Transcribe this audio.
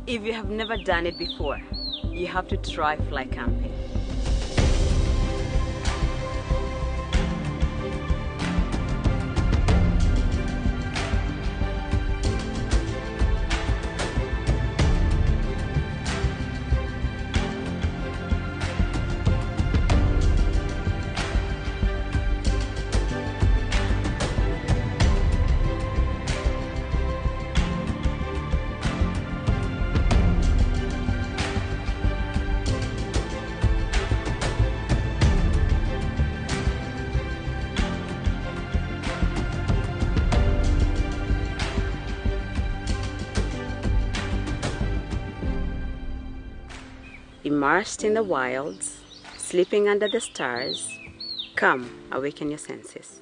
If you have never done it before, you have to try fly camping. Immersed in the wilds, sleeping under the stars, come, awaken your senses.